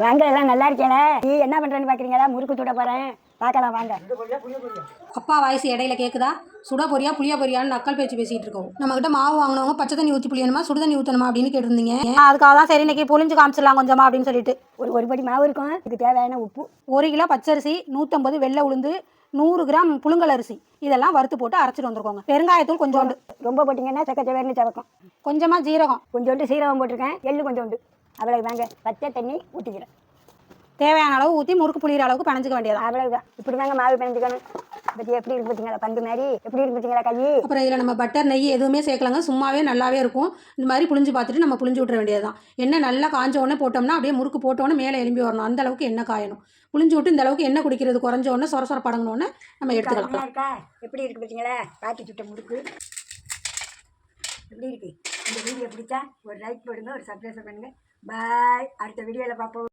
வாங்க, எல்லாம் நல்லா இருக்கேல. நீ என்ன பண்றேன்னு பாக்குறீங்களா? முறுக்கு சுட போறேன், பார்க்கலாம் வாங்க. அப்பா வாய்ஸ் இடையில கேட்குதா? சுட பொரியா புளியா பொரியான்னு நக்கல் பேச்சு பேசிட்டு இருக்கோம். நம்மகிட்ட மாவு வாங்கினவங்க பச்சை தண்ணி ஊற்றி புளியணுமா சுடு தண்ணி ஊற்றணுமா அப்படின்னு கேட்டிருந்தீங்க. அதுக்காக தான் சரி இன்னைக்கு புளிஞ்சு காமிச்சிடலாம் கொஞ்சமா அப்படின்னு சொல்லிட்டு. ஒரு படி மாவு இருக்கும், இதுக்கு தேவையான உப்பு, 1 கிலோ பச்சரிசி, 150 வெள்ளை உளுந்து, 100 கிராம் புழுங்கல் அரிசி இதெல்லாம் வறுத்து போட்டு அரைச்சிட்டு வந்துருக்கோங்க. பெருங்காயத்தூள் கொஞ்சோண்டு, ரொம்ப போட்டிங்கன்னா சக்கச்சவேர்னு சவக்கும். கொஞ்சமாக ஜீரகம், கொஞ்சோண்டு சீரகம் போட்டிருக்கேன், எள்ளு கொஞ்சோண்டு, அவ்வளவுதாங்க. பச்சை தண்ணி ஊற்றிக்கிறேன், தேவையான அளவு ஊற்றி முறுக்கு புளிகிற அளவுக்கு பனைஞ்சிக்க வேண்டியது. அவ்வளவுதான். இப்படி தாங்க மாவு பிணைஞ்சிக்கணும். பற்றி எப்படி இருக்கு பார்த்தீங்களா? பந்து மாதிரி எப்படி இருக்கு பார்த்தீங்களா கை? அப்புறம் இதில் நம்ம பட்டர் நெய் எதுவுமே சேர்க்கலங்க, சும்மாவே நல்லாவே இருக்கும். இந்த மாதிரி புளிஞ்சு பார்த்துட்டு நம்ம புளிஞ்சு விட்ற வேண்டியது தான். எண்ணெய் நல்லா காஞ்ச உடனே போட்டோம்னா அப்படியே முறுக்கு போட்டோன்னே மேலே எலும்பி வரணும், அந்த அளவுக்கு எண்ணெய் காயணும். புளிஞ்சு விட்டு இந்த அளவுக்கு எண்ணெய் குடிக்கிறது குறைஞ்ச உடனே சொர படங்கினோடனே நம்ம எடுத்துக்கலாம். இருக்கா எப்படி இருக்கு பார்த்தீங்களா? காட்டி சுட்ட முறுக்கு எப்படி இருக்கு? இந்த வீடியோ பிடிச்சா ஒரு லைக் போடுங்க, ஒரு சப்ஸ்கிரைப் பண்ணுங்க. பாய். அடுத்த வீடியோவில் பார்ப்போம்.